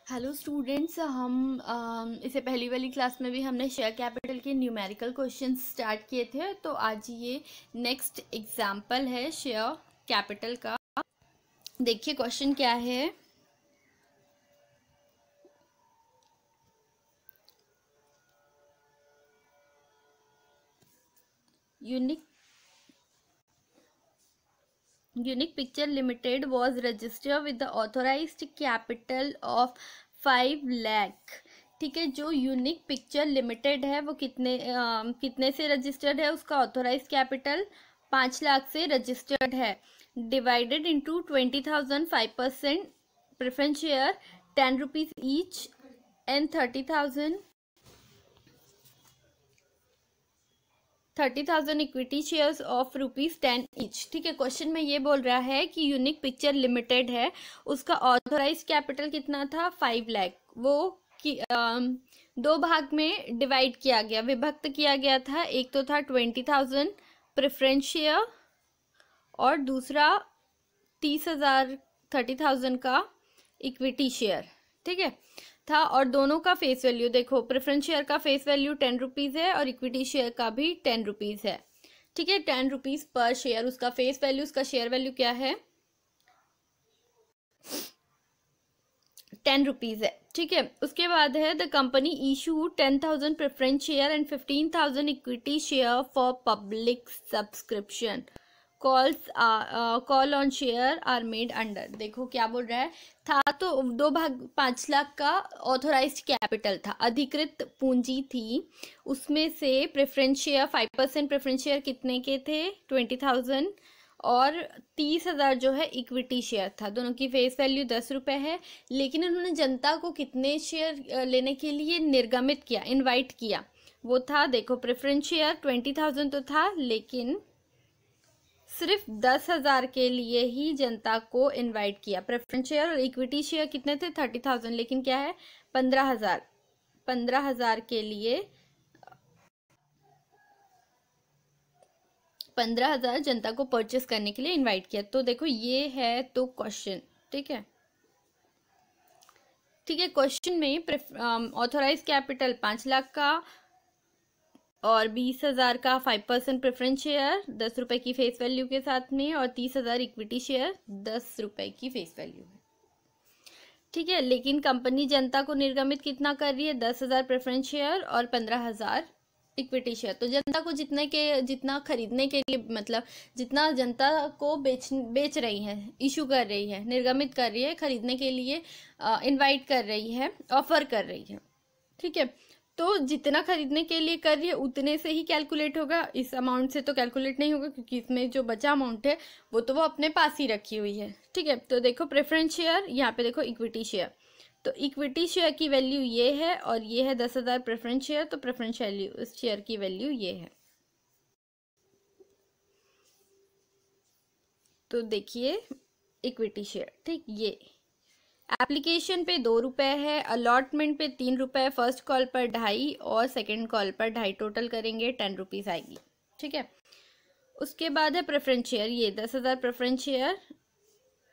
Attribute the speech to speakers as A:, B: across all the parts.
A: Hello students, हम इससे पहली वाली क्लास में भी हमने शेयर कैपिटल के न्यूमेरिकल क्वेश्चंस स्टार्ट किए थे। तो आज ये नेक्स्ट एग्जाम्पल है शेयर कैपिटल का। देखिए क्वेश्चन क्या है। Unique picture limited was registered with the authorised capital of 5 lakh. ठीक है, जो यूनिक पिक्चर लिमिटेड है वो कितने से रजिस्टर्ड है, उसका ऑथोराइज कैपिटल 5 लाख से रजिस्टर्ड है। Divided into 20,000 5% preference share 10 rupees each and 30,000 equity shares of ₹10 each. ठीक है, क्वेश्चन में ये बोल रहा है कि यूनिक पिक्चर लिमिटेड है, उसका ऑथोराइज कैपिटल कितना था 5 लाख। वो दो भाग में डिवाइड किया गया, विभक्त किया गया था। एक तो था 20,000 प्रेफरेंस शेयर और दूसरा 30,000 का इक्विटी शेयर। ठीक है था, और दोनों का फेस वैल्यू देखो, प्रेफरेंस शेयर का फेस वैल्यू 10 रुपीज़ है और इक्विटी शेयर का भी 10 रुपीज़ है। ठीक है, 10 रुपीज़ पर शेयर उसका फेस वैल्यू, उसका शेयर वैल्यू क्या है 10 रुपीज़ है। ठीक है, उसके बाद है the company issue 10,000 preference share and 15,000 equity share for public subscription. Call on share are made under. देखो क्या बोल रहा है, था तो दो भाग 5 लाख का ऑथोराइज्ड कैपिटल था, अधिकृत पूंजी थी। उसमें से प्रेफरेंस शेयर 5% प्रेफरेंस शेयर कितने के थे 20,000 और 30,000 जो है इक्विटी शेयर था। दोनों की फेस वैल्यू 10 रुपये है। लेकिन उन्होंने जनता को कितने शेयर लेने के लिए निर्गमित किया, इनवाइट किया, वो था देखो प्रेफरेंस शेयर 20,000 तो था, लेकिन सिर्फ 10,000 के लिए ही जनता को इनवाइट किया। प्रेफरेंस शेयर और इक्विटी शेयर कितने थे 30,000, लेकिन क्या है 15,000 के लिए 15,000 जनता को परचेस करने के लिए इनवाइट किया। तो देखो ये है तो क्वेश्चन। ठीक है, ठीक है, क्वेश्चन में ऑथोराइज कैपिटल 5 लाख का और 20,000 का 5% प्रेफरेंस शेयर 10 रुपए की फेस वैल्यू के साथ में, और 30,000 इक्विटी शेयर 10 रुपए की फेस वैल्यू है। ठीक है, लेकिन कंपनी जनता को निर्गमित कितना कर रही है 10,000 प्रेफरेंस शेयर और 15,000 इक्विटी शेयर। तो जनता को जितना खरीदने के लिए, मतलब जितना जनता को बेच रही है, इशू कर रही है, निर्गमित कर रही है, खरीदने के लिए इनवाइट कर रही है, ऑफर कर रही है। ठीक है, तो जितना खरीदने के लिए कर रही है उतने से ही कैलकुलेट होगा, इस अमाउंट से तो कैलकुलेट नहीं होगा, क्योंकि इसमें जो बचा अमाउंट है वो तो वो अपने पास ही रखी हुई है। ठीक है, तो देखो प्रेफरेंस शेयर, यहाँ पे देखो इक्विटी शेयर, तो इक्विटी शेयर की वैल्यू ये है और ये है 10,000 प्रेफरेंस शेयर, तो प्रेफरेंस शेयर की वैल्यू ये है। तो देखिए इक्विटी शेयर, ठीक, ये एप्लीकेशन पे 2 रुपये है, अलॉटमेंट पे 3 रुपये, फर्स्ट कॉल पर 2.5 और सेकंड कॉल पर 2.5, टोटल करेंगे 10 रुपीज़ आएगी। ठीक है, उसके बाद है प्रेफरेंस शेयर, ये 10,000 प्रेफरेंस शेयर,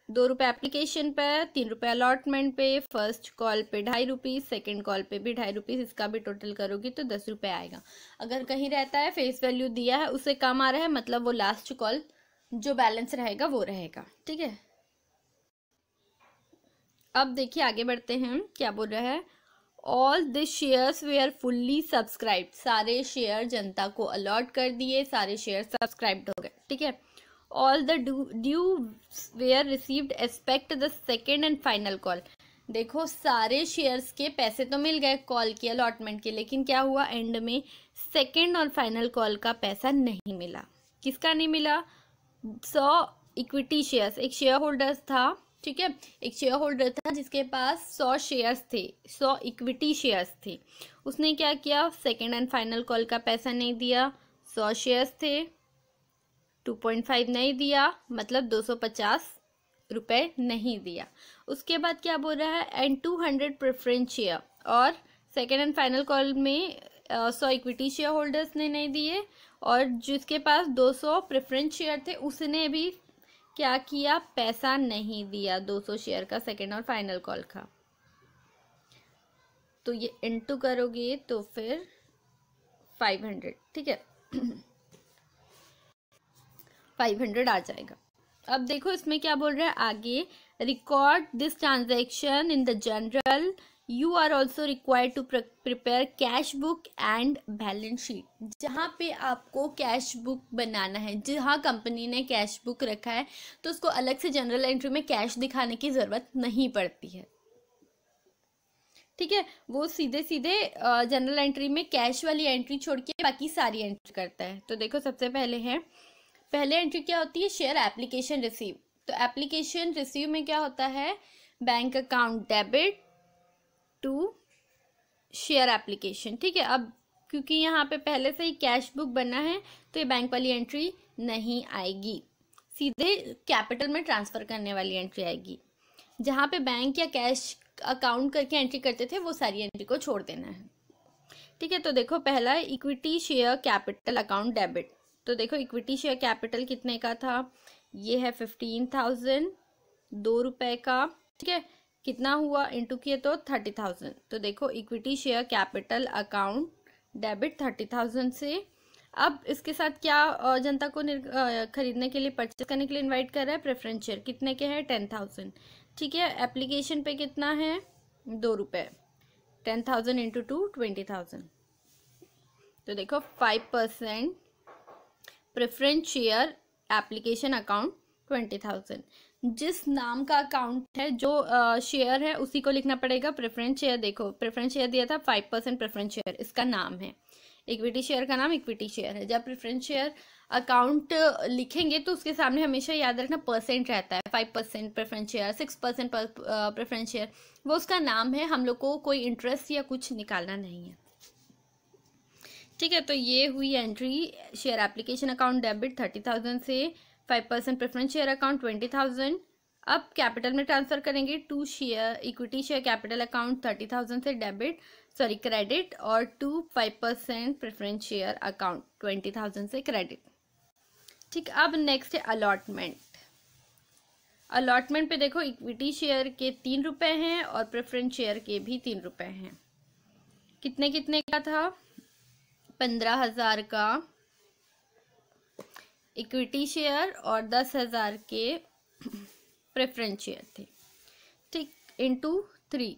A: 2 रुपये एप्लीकेशन पर, 3 रुपये अलॉटमेंट पे, फर्स्ट कॉल पे 2.5 रुपीज़, सेकेंड कॉल पे भी 2.5 रुपीज़, इसका भी टोटल करोगी तो 10 रुपये आएगा। अगर कहीं रहता है फेस वैल्यू दिया है उससे कम आ रहा है, मतलब वो लास्ट कॉल जो बैलेंस रहेगा वो रहेगा। ठीक है, अब देखिए आगे बढ़ते हैं, क्या बोल रहा है, all the shares where fully subscribed. सारे शेयर जनता को अलॉट कर दिए, सारे शेयर सब्सक्राइब्ड हो गए। ठीक है, all the due were received expect the second and final call. देखो सारे शेयर्स के पैसे तो मिल गए कॉल की, अलॉटमेंट के, लेकिन क्या हुआ एंड में सेकेंड और फाइनल कॉल का पैसा नहीं मिला। किसका नहीं मिला, 100 इक्विटी शेयर्स, एक शेयर होल्डर्स था। ठीक है, एक शेयर होल्डर था जिसके पास 100 शेयर्स थे, 100 इक्विटी शेयर्स थे। उसने क्या किया, सेकेंड एंड फाइनल कॉल का पैसा नहीं दिया। 100 शेयर्स थे, 2.5 नहीं दिया, मतलब 250 रुपये नहीं दिया। उसके बाद क्या बोल रहा है, एंड 200 प्रेफरेंस शेयर, और सेकेंड एंड फाइनल कॉल में 100 इक्विटी शेयर होल्डर्स ने नहीं दिए, और जिसके पास 200 प्रेफरेंस शेयर थे उसने भी क्या किया, पैसा नहीं दिया 200 शेयर का सेकेंड और फाइनल कॉल का। तो ये इंटू करोगे तो फिर 500, ठीक है। 500 आ जाएगा। अब देखो इसमें क्या बोल रहा है आगे, record this transaction in the journal, you are also required to prepare cash book and balance sheet. जहाँ पे आपको कैश बुक बनाना है, जहाँ कंपनी ने कैश बुक रखा है, तो उसको अलग से जनरल एंट्री में कैश दिखाने की ज़रूरत नहीं पड़ती है, ठीक है। वो सीधे सीधे जनरल एंट्री में कैश वाली एंट्री छोड़ के बाकी सारी एंट्री करता है। तो देखो सबसे पहले एंट्री क्या होती है, शेयर एप्लीकेशन रिसीव। तो एप्लीकेशन रिसीव में क्या होता है, bank account debit to share application, ठीक है। अब क्योंकि यहाँ पे पहले से ही कैश बुक बना है तो ये बैंक वाली एंट्री नहीं आएगी, सीधे कैपिटल में ट्रांसफर करने वाली एंट्री आएगी। जहाँ पे बैंक या कैश अकाउंट करके एंट्री करते थे वो सारी एंट्री को छोड़ देना है, ठीक है। तो देखो पहला equity share capital account debit. तो देखो इक्विटी शेयर कैपिटल कितने का था, ये है 15,000, 2 रुपए का, ठीक है। कितना हुआ इंटू किए तो 30,000। तो देखो equity share capital account debit 30,000 से। अब इसके साथ क्या जनता को खरीदने के लिए, परचेज करने के लिए इनवाइट कर रहा है, प्रेफरेंस शेयर कितने के हैं 10,000, ठीक है। एप्लीकेशन पे कितना है 2 रुपये, 10,000 इंटू 2 20,000। तो देखो 5% प्रेफरेंस शेयर एप्लीकेशन अकाउंट 20,000। जिस नाम का अकाउंट है, जो शेयर है उसी को लिखना पड़ेगा। प्रेफरेंस शेयर, देखो प्रेफरेंस शेयर दिया था 5% प्रेफरेंस शेयर, इसका नाम है। इक्विटी शेयर का नाम इक्विटी शेयर है। जब प्रेफरेंस शेयर अकाउंट लिखेंगे तो उसके सामने हमेशा याद रखना परसेंट रहता है, 5% प्रेफरेंस शेयर, 6% प्रेफरेंस शेयर, वो उसका नाम है। हम लोग को कोई इंटरेस्ट या कुछ निकालना नहीं है, ठीक है। तो ये हुई entry, share application account debit 30,000 से, 5% प्रेफरेंस शेयर अकाउंट 20,000। अब कैपिटल में ट्रांसफर करेंगे to share equity share capital account 30,000 से क्रेडिट, और टू 5% प्रेफरेंस शेयर अकाउंट 20,000 से क्रेडिट, ठीक। अब नेक्स्ट है अलॉटमेंट। अलॉटमेंट पे देखो इक्विटी शेयर के 3 रुपए हैं और प्रेफरेंस शेयर के भी 3 रुपए हैं। कितने कितने का था, 15,000 का इक्विटी शेयर और 10,000 के प्रेफरेंस शेयर थे, ठीक। Into 3,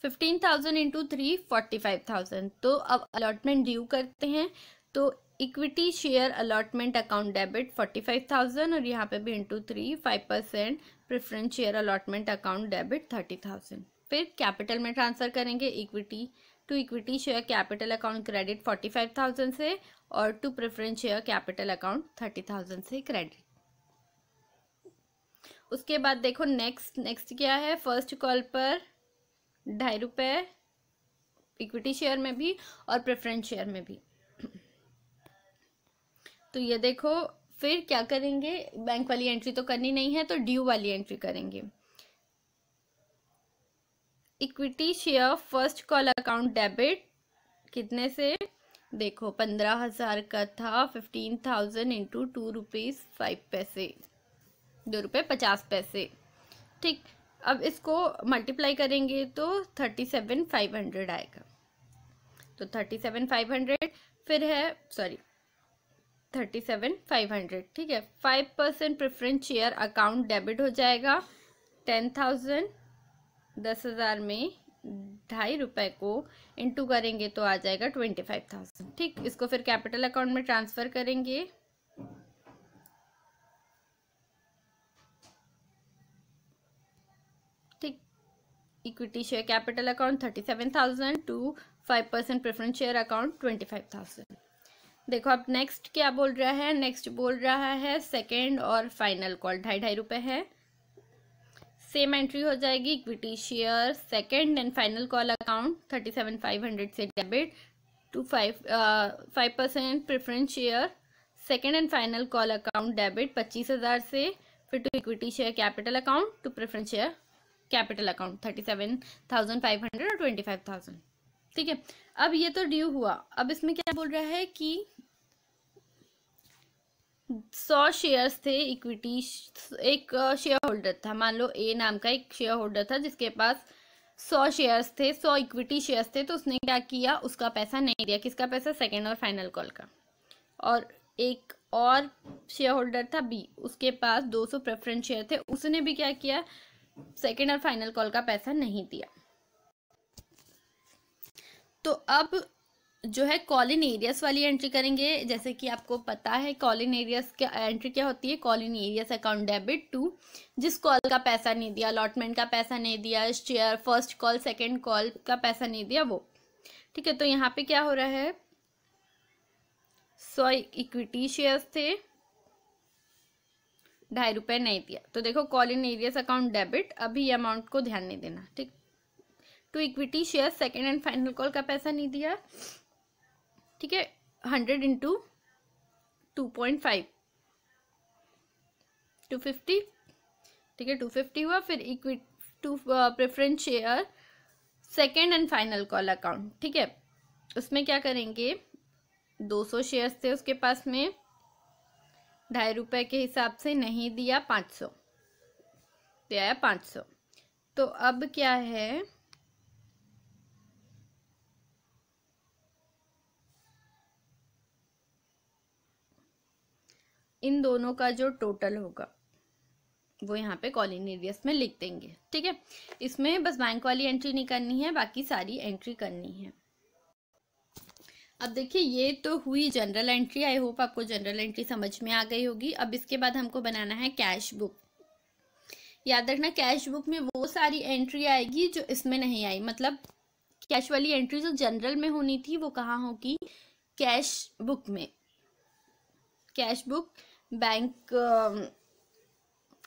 A: 15,000 into 3 45,000। तो अब अलॉटमेंट ड्यू करते हैं। तो equity share allotment account debit 45,000 और यहाँ पे भी into 3, 5% preference share allotment account debit 30,000। फिर कैपिटल में ट्रांसफर करेंगे equity to equity share capital account credit 45,000 से, और to preference share capital account 30,000 से क्रेडिट। उसके बाद देखो नेक्स्ट क्या है, फर्स्ट कॉल पर 2.5 रुपये इक्विटी शेयर में भी और प्रेफरेंस शेयर में भी। तो ये देखो फिर क्या करेंगे, बैंक वाली एंट्री तो करनी नहीं है तो ड्यू वाली एंट्री करेंगे। Equity share first call account debit कितने से, देखो 15,000 का था, 15,000 इंटू 2 रुपीज़ 5 पैसे, 2 रुपये 50 पैसे, ठीक। अब इसको मल्टीप्लाई करेंगे तो 37,500 आएगा। तो 37,500 फिर है 37,500, ठीक है। 5% प्रेफरेंस शेयर अकाउंट डेबिट हो जाएगा 10,000, 10,000 में 2.5 रुपये को इंटू करेंगे तो आ जाएगा 25,000, ठीक। इसको फिर कैपिटल अकाउंट में ट्रांसफर करेंगे, ठीक। Equity share capital account 37,000 to 5% preference share account 25,000। देखो अब नेक्स्ट क्या बोल रहा है, नेक्स्ट बोल रहा है सेकेंड और फाइनल कॉल 2.5 रुपये है। सेम एंट्री हो जाएगी, equity share second and final call account 37,500 से debit to 5% preference share second and final call account debit 25,000 से, फिर to equity share capital account to preference share capital account 37,500 और 25,000, ठीक है। अब ये तो ड्यू हुआ। अब इसमें क्या बोल रहा है कि 100 शेयर्स थे इक्विटी, एक शेयर होल्डर था, मान लो ए नाम का एक शेयर होल्डर था जिसके पास 100 शेयर्स थे, 100 इक्विटी शेयर्स थे, तो उसने क्या किया, उसका पैसा नहीं दिया। किसका पैसा? सेकेंड और फाइनल कॉल का। और एक और शेयर होल्डर था बी, उसके पास 200 प्रेफरेंस शेयर थे, उसने भी क्या किया, सेकेंड और फाइनल कॉल का पैसा नहीं दिया। तो अब जो है कॉल इन एरियस वाली एंट्री करेंगे। जैसे कि आपको पता है कॉल इन एरियस की एंट्री क्या होती है, call in arrears account debit to, जिस कॉल का पैसा नहीं दिया, अलॉटमेंट का पैसा नहीं दिया, share first call second call का पैसा नहीं दिया वो। ठीक है, तो यहाँ पे क्या हो रहा है, 100 इक्विटी शेयर्स थे, ₹2.5 नहीं दिया, तो देखो call in arrears account debit, अभी अमाउंट को ध्यान नहीं देना। ठीक, to equity share second and final call का पैसा नहीं दिया। ठीक है, 100 इंटू 2.5, 250। ठीक है, 250 हुआ। फिर equity to preference share second and final call account. ठीक है, उसमें क्या करेंगे, 200 शेयर्स थे उसके पास में, ₹2.5 के हिसाब से नहीं दिया, 500 दिया, 500। तो अब क्या है, इन दोनों का जो टोटल होगा वो यहाँ पे कॉल इन एरियस में लिख देंगे। ठीक है, इसमें बस बैंक वाली एंट्री नहीं करनी है, बाकी सारी एंट्री करनी है। अब देखिए, ये तो हुई जनरल एंट्री। आई होप आपको जनरल एंट्री समझ में आ गई होगी। अब इसके बाद हमको बनाना है कैश बुक। याद रखना, कैश बुक में वो सारी एंट्री आएगी जो इसमें नहीं आई, मतलब कैश वाली एंट्री जो जनरल में होनी थी वो कहाँ होगी, कैश बुक में। कैश बुक बैंक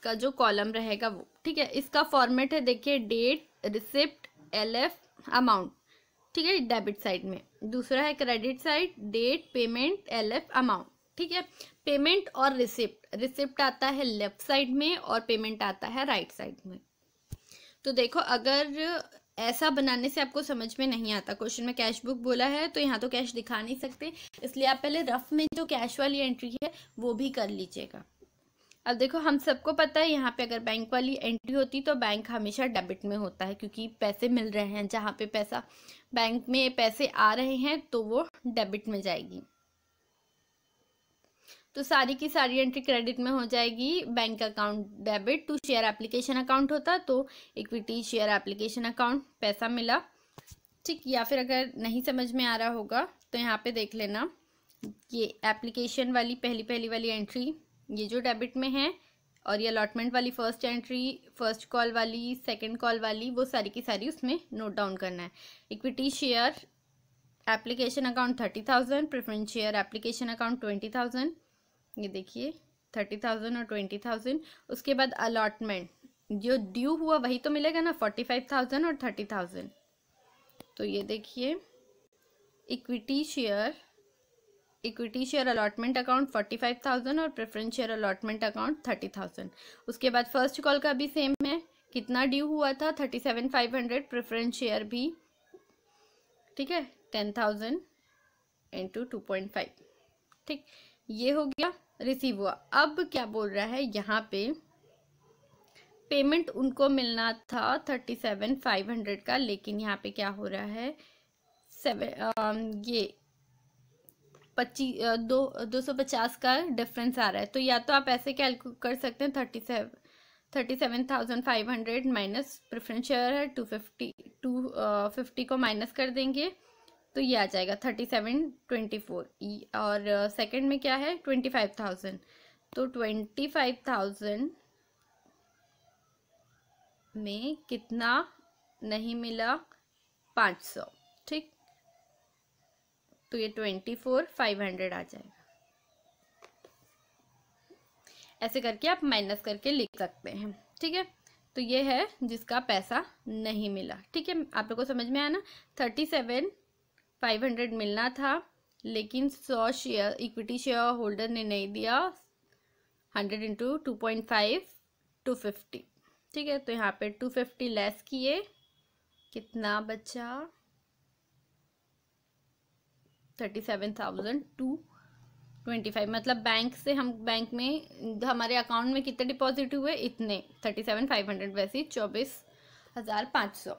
A: का जो कॉलम रहेगा वो। ठीक है, इसका फॉर्मेट है, देखिए, डेट, रिसिप्ट, LF, अमाउंट। ठीक है, डेबिट साइड में। दूसरा है credit side, date, payment, LF, amount. ठीक है, पेमेंट और रिसिप्ट, रिसिप्ट आता है लेफ्ट साइड में और पेमेंट आता है राइट साइड में। तो देखो, अगर ऐसा बनाने से आपको समझ में नहीं आता, क्वेश्चन में कैश बुक बोला है तो यहाँ तो कैश दिखा नहीं सकते, इसलिए आप पहले रफ में जो कैश वाली एंट्री है वो भी कर लीजिएगा। अब देखो, हम सबको पता है यहाँ पे अगर बैंक वाली एंट्री होती तो बैंक हमेशा डेबिट में होता है, क्योंकि पैसे मिल रहे हैं, जहाँ पे पैसा बैंक में पैसे आ रहे हैं तो वो डेबिट में जाएगी। तो सारी की सारी एंट्री क्रेडिट में हो जाएगी। Bank account debit to share application account होता तो इक्विटी शेयर एप्लीकेशन अकाउंट, पैसा मिला। ठीक, या फिर अगर नहीं समझ में आ रहा होगा तो यहाँ पे देख लेना, ये एप्लीकेशन वाली पहली वाली एंट्री ये जो डेबिट में है, और ये अलॉटमेंट वाली फर्स्ट एंट्री, फर्स्ट कॉल वाली, सेकंड कॉल वाली, वो सारी की सारी उसमें नोट डाउन करना है। Equity share application account 30,000, preference share application account 20,000, ये देखिए 30,000 और 20,000। उसके बाद अलॉटमेंट जो ड्यू हुआ वही तो मिलेगा ना, 45,000 और 30,000। तो ये देखिए, इक्विटी शेयर अलॉटमेंट अकाउंट 45,000 और प्रेफरेंस शेयर अलॉटमेंट अकाउंट 30,000। उसके बाद फर्स्ट कॉल का भी सेम है, कितना ड्यू हुआ था, 37,500, प्रेफरेंस शेयर भी। ठीक है, 10,000 इंटू 2.5। ठीक, ये हो गया, रिसीव हुआ। अब क्या बोल रहा है यहाँ पे, पेमेंट उनको मिलना था 37,500 का, लेकिन यहाँ पे क्या हो रहा है, ये 250 का डिफरेंस आ रहा है। तो या तो आप ऐसे कैलकुलेट कर सकते हैं, 37,500 माइनस प्रेफरेंस शेयर है 250 को माइनस कर देंगे तो ये आ जाएगा 3724। और सेकंड में क्या है, 25,000, तो 25,000 में कितना नहीं मिला, 500। ठीक, तो ये 24,500 आ जाएगा। ऐसे करके आप माइनस करके लिख सकते हैं। ठीक है, तो ये है जिसका पैसा नहीं मिला। ठीक है, आप लोग को समझ में आया ना, 37,500 मिलना था, लेकिन 100 शेयर इक्विटी शेयर होल्डर ने नहीं दिया, 100 इंटू 2.5, 250। ठीक है, तो यहाँ पे 250 लेस किए, कितना बचा, 37,225। मतलब बैंक से हम बैंक में हमारे अकाउंट में कितने डिपॉजिट हुए, इतने 37,500, वैसे 24,500।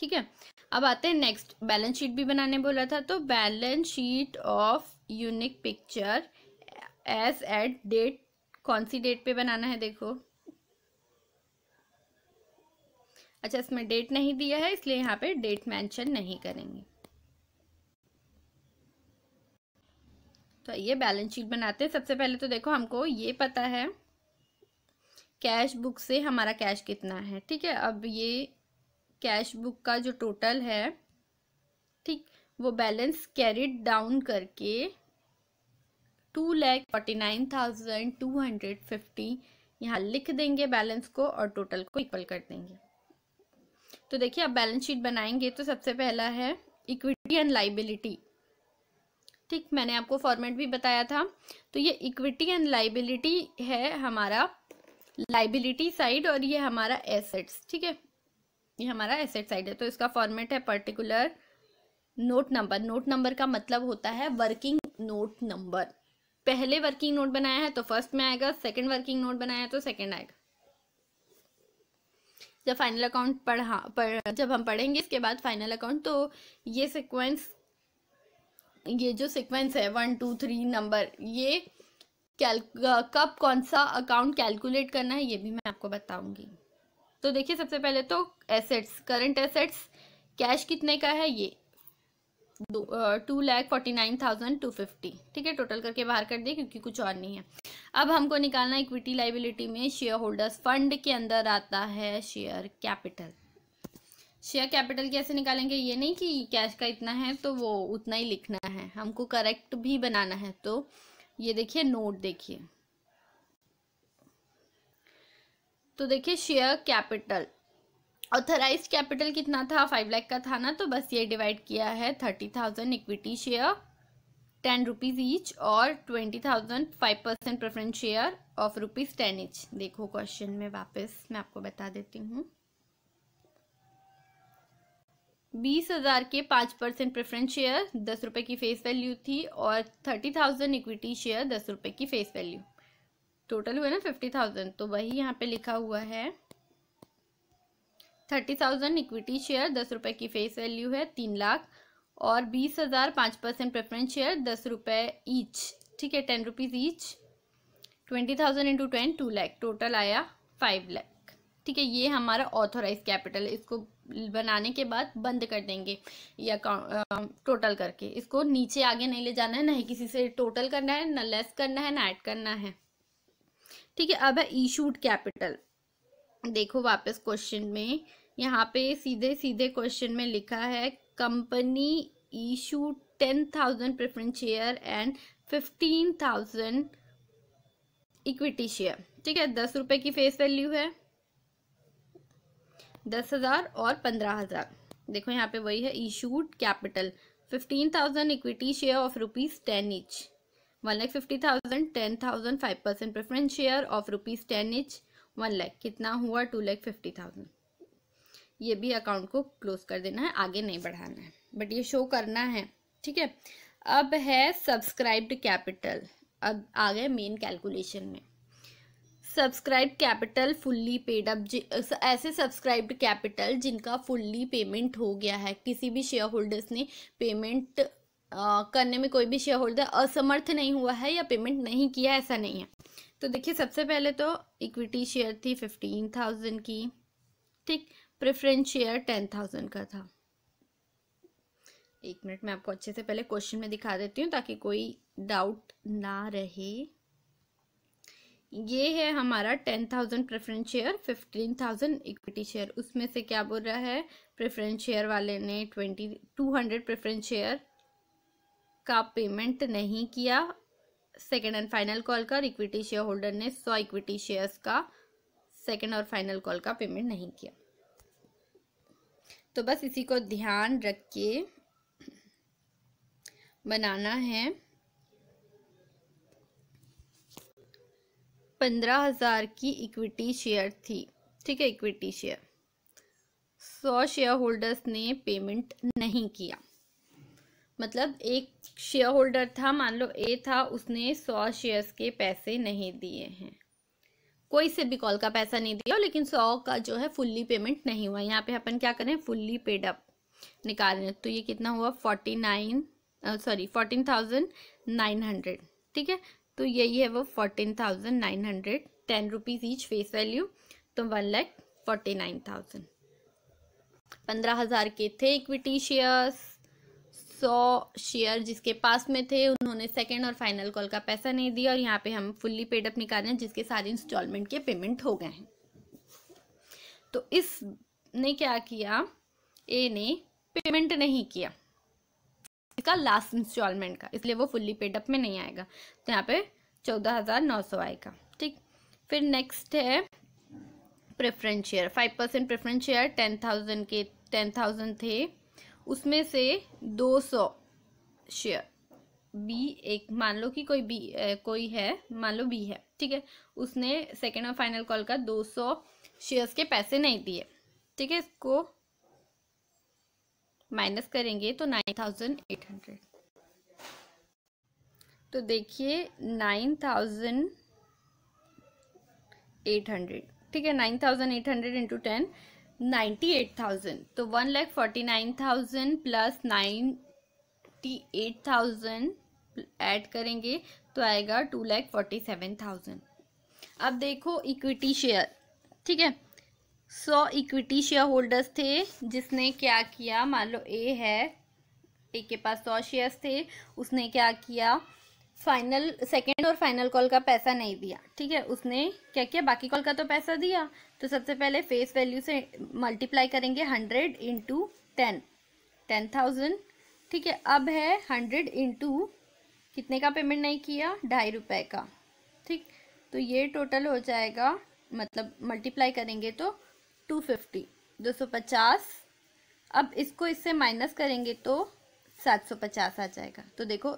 A: ठीक है, अब आते हैं नेक्स्ट, बैलेंस शीट भी बनाने बोला था, तो balance sheet of unique picture as at date, कौन सी डेट पे बनाना है देखो। अच्छा, इसमें डेट नहीं दिया है इसलिए यहाँ पे डेट मेंशन नहीं करेंगे। तो ये बैलेंस शीट बनाते हैं। सबसे पहले तो देखो हमको ये पता है कैश बुक से हमारा कैश कितना है, ठीक है। अब ये कैश बुक का जो टोटल है, ठीक, वो बैलेंस कैरिड डाउन करके 2,49,250 यहाँ लिख देंगे बैलेंस को और टोटल को इक्वल कर देंगे। तो देखिए अब बैलेंस शीट बनाएंगे तो सबसे पहला है इक्विटी एंड लाइबिलिटी, ठीक, मैंने आपको फॉर्मेट भी बताया था। तो ये इक्विटी एंड लाइबिलिटी है हमारा लाइबिलिटी साइड और ये हमारा एसेट्स, ठीक है, ये हमारा एसेट साइड है। तो इसका फॉर्मेट है particular note number. Note number का मतलब होता है वर्किंग नोट नंबर। पहले वर्किंग नोट बनाया है तो फर्स्ट में आएगा, सेकंड वर्किंग नोट बनाया है तो सेकंड आएगा। जब फाइनल अकाउंट जब हम पढ़ेंगे इसके बाद फाइनल अकाउंट, तो ये सीक्वेंस, ये जो सीक्वेंस है 1 2 3 नंबर, ये कब कौन सा अकाउंट कैलकुलेट करना है ये भी मैं आपको बताऊंगी। तो देखिए सबसे पहले तो एसेट्स, करंट एसेट्स, कैश कितने का है, ये 2,49,250, ठीक है, टोटल करके बाहर कर दिए क्योंकि कुछ और नहीं है। अब हमको निकालना इक्विटी लाइबिलिटी में शेयर होल्डर्स फंड के अंदर आता है शेयर कैपिटल। शेयर कैपिटल कैसे निकालेंगे, ये नहीं कि कैश का इतना है तो वो उतना ही लिखना है, हमको करेक्ट भी बनाना है। तो ये देखिए नोट, देखिए तो देखिए शेयर कैपिटल, ऑथराइज्ड कैपिटल कितना था, 5 लाख का था ना, तो बस ये डिवाइड किया है 30,000 इक्विटी शेयर 10 रुपीज ईच और 20,000 5% प्रेफरेंस शेयर ऑफ ₹10 ईच। देखो क्वेश्चन में वापस मैं आपको बता देती हूँ, 20,000 के 5% प्रेफरेंस शेयर 10 रुपए की फेस वैल्यू थी और 30,000 इक्विटी शेयर 10 रुपए की फेस वैल्यू, टोटल हुआ ना 50,000। तो वही यहाँ पे लिखा हुआ है 30,000 इक्विटी शेयर 10 रुपए की फेस वैल्यू है 3 लाख और 20,000 5% प्रेफरेंस शेयर 10 रुपए ईच, ठीक है, 10 rupees each, 20,000 into 10 2 lakh, total आया 5 लाख, ठीक है। ये हमारा ऑथोराइज कैपिटल है। इसको बनाने के बाद बंद कर देंगे या टोटल करके, इसको नीचे आगे नहीं ले जाना है, नहीं किसी से टोटल करना है, ना लेस करना है, ना ऐड करना है, ठीक है। अब है इशूड कैपिटल। देखो वापस क्वेश्चन में यहाँ पे सीधे सीधे क्वेश्चन में लिखा है company issued 10,000 preference share and 15,000 equity share, ठीक है, 10 रुपए की फेस वैल्यू है, 10,000 और 15,000। देखो यहाँ पे वही है issued capital, 15,000 equity share of ₹10 each, 1,50,000, 10,000 5% preference share of ₹10 each, 1 lakh, कितना हुआ 2,50,000। ये भी अकाउंट को क्लोज कर देना है, आगे नहीं बढ़ाना है, बट ये शो करना है, ठीक है। अब है सब्सक्राइब्ड कैपिटल। अब आ गए मेन कैलकुलेशन में, सब्सक्राइब्ड कैपिटल फुल्ली पेड। अब ऐसे सब्सक्राइब्ड कैपिटल जिनका फुल्ली पेमेंट हो गया है, किसी भी शेयर होल्डर्स ने पेमेंट करने में कोई भी शेयर होल्डर असमर्थ नहीं हुआ है या पेमेंट नहीं किया, ऐसा नहीं है। तो देखिए सबसे पहले तो इक्विटी शेयर थी 15,000 की, ठीक, प्रेफरेंस शेयर 10,000 का था। एक मिनट मैं आपको अच्छे से पहले क्वेश्चन में दिखा देती हूँ ताकि कोई डाउट ना रहे। ये है हमारा 10,000 प्रेफरेंस शेयर, 15,000 इक्विटी शेयर। उसमें से क्या बोल रहा है, प्रेफरेंस शेयर वाले ने 200 प्रेफरेंस शेयर का पेमेंट नहीं किया सेकेंड एंड फाइनल कॉल का, इक्विटी शेयर होल्डर ने 100 इक्विटी शेयर्स का सेकेंड और फाइनल कॉल का पेमेंट नहीं किया। तो बस इसी को ध्यान रख के बनाना है। 15,000 की इक्विटी शेयर थी, ठीक है, इक्विटी शेयर 100 शेयर होल्डर्स ने पेमेंट नहीं किया, मतलब एक शेयर होल्डर था, मान लो ए था, उसने 100 शेयर्स के पैसे नहीं दिए हैं, कोई से भी कॉल का पैसा नहीं दिया हो, लेकिन 100 का जो है फुल्ली पेमेंट नहीं हुआ। यहाँ पे अपन क्या करें, फुल्ली पेड अप निकाल रहे हैं। तो ये कितना हुआ, 14,900, ठीक है। तो यही है वो 14,900, 10 रुपीज़ ईच फेस वैल्यू, तो 1,49,000। 15,000 के थे इक्विटी शेयर्स। 100 शेयर जिसके पास में थे उन्होंने सेकेंड और फाइनल कॉल का पैसा नहीं दिया, और यहाँ पे हम फुल्ली पेड अप निकाल रहे हैं जिसके सारे इंस्टॉलमेंट के पेमेंट हो गए हैं। तो इसने क्या किया, ए ने पेमेंट नहीं किया इसका लास्ट इंस्टॉलमेंट का, इसलिए वो फुल्ली पेड अप में नहीं आएगा। तो यहाँ पे 14,900 आएगा, ठीक। फिर नेक्स्ट है प्रेफरेंस शेयर। 5% प्रेफरेंस शेयर 10,000 थे, उसमें से 200 शेयर बी, एक मान लो कि कोई है, मान लो बी है, ठीक है। उसने सेकेंड और फाइनल कॉल का 200 शेयर्स के पैसे नहीं दिए, ठीक है। इसको माइनस करेंगे तो 9,800। तो देखिए 9,800, ठीक है। 9,800 इंटू 10, 98,000। तो 1,49,000 प्लस 98,000 ऐड करेंगे तो आएगा 2,47,000। अब देखो इक्विटी शेयर, ठीक है। 100 इक्विटी शेयर होल्डर्स थे, जिसने क्या किया, मान लो ए है, ए के पास 100 शेयर्स थे, उसने क्या किया, सेकेंड और फाइनल कॉल का पैसा नहीं दिया, ठीक है। उसने क्या किया, बाकी कॉल का तो पैसा दिया। तो सबसे पहले फेस वैल्यू से मल्टीप्लाई करेंगे 100 इंटू 10,000, ठीक है। अब है 100 इंटू कितने का पेमेंट नहीं किया, 2.5 रुपये का, ठीक। तो ये टोटल हो जाएगा, मतलब मल्टीप्लाई करेंगे तो 250, 250। अब इसको इससे माइनस करेंगे तो 750 आ जाएगा। तो देखो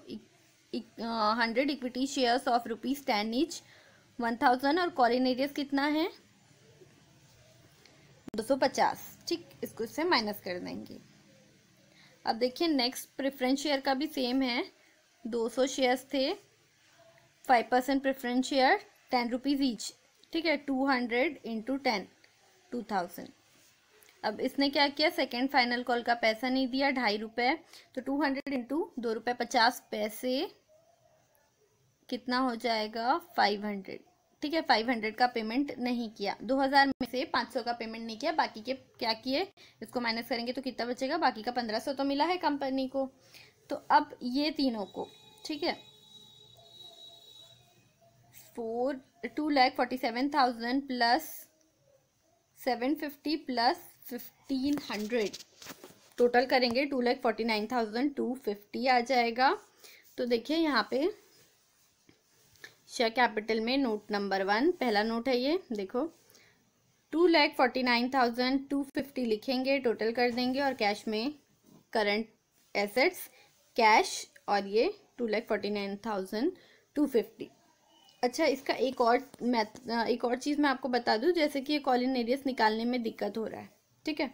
A: 100 इक्विटी शेयर्स ऑफ ₹10 ईच, 1000, और कॉलिन एरियस कितना है, 250, ठीक। इसको इससे माइनस कर देंगे। अब देखिए नेक्स्ट प्रेफरेंस शेयर का भी सेम है। 200 शेयर्स थे, 5% प्रेफरेंस शेयर 10 रुपीज़ ईच, ठीक है। 200 इंटू 10, 2000। अब इसने क्या किया, सेकेंड फाइनल कॉल का पैसा नहीं दिया, 2.5 रुपये। तो 200 इंटू ₹2.50 कितना हो जाएगा, 500, ठीक है। 500 का पेमेंट नहीं किया, 2000 में से 500 का पेमेंट नहीं किया, बाकी के क्या किए, इसको माइनस करेंगे तो कितना बचेगा, बाकी का 1500 तो मिला है कंपनी को। तो अब ये तीनों को, ठीक है, 2,47,000 प्लस 750 प्लस 1,500 टोटल करेंगे 2,49,250 आ जाएगा। तो देखिए यहाँ पे शेयर कैपिटल में नोट नंबर 1, पहला नोट है ये, देखो 2,49,250 लिखेंगे, टोटल कर देंगे, और कैश में करंट एसेट्स कैश, और ये 2,49,250। अच्छा, इसका एक और चीज़ मैं आपको बता दूं, जैसे कि ये कॉलिन एरियस निकालने में दिक्कत हो रहा है, ठीक है।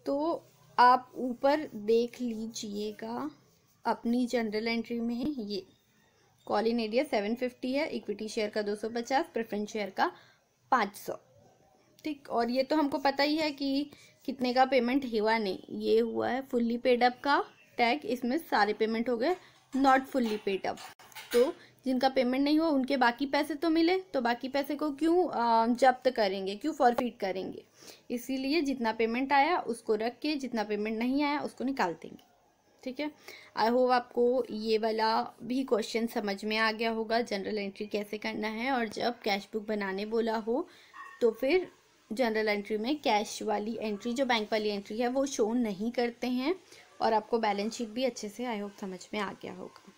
A: तो आप ऊपर देख लीजिएगा अपनी जनरल एंट्री में, ये कॉलिन एरियस 750 है, इक्विटी शेयर का 250, प्रेफरेंस शेयर का 500, ठीक। और ये तो हमको पता ही है कि कितने का पेमेंट हुआ नहीं, ये हुआ है फुल्ली पेड अप का टैग, इसमें सारे पेमेंट हो गए नॉट फुल्ली पेड अप। तो जिनका पेमेंट नहीं हुआ उनके बाकी पैसे तो मिले, तो बाकी पैसे को क्यों जब्त करेंगे, क्यों फॉरफिट करेंगे, इसीलिए जितना पेमेंट आया उसको रख के, जितना पेमेंट नहीं आया उसको निकाल देंगे, ठीक है। आई होप आपको ये वाला भी क्वेश्चन समझ में आ गया होगा, जनरल एंट्री कैसे करना है, और जब कैश बुक बनाने बोला हो तो फिर जनरल एंट्री में कैश वाली एंट्री, जो बैंक वाली एंट्री है, वो शो नहीं करते हैं, और आपको बैलेंस शीट भी अच्छे से आई होप समझ में आ गया होगा।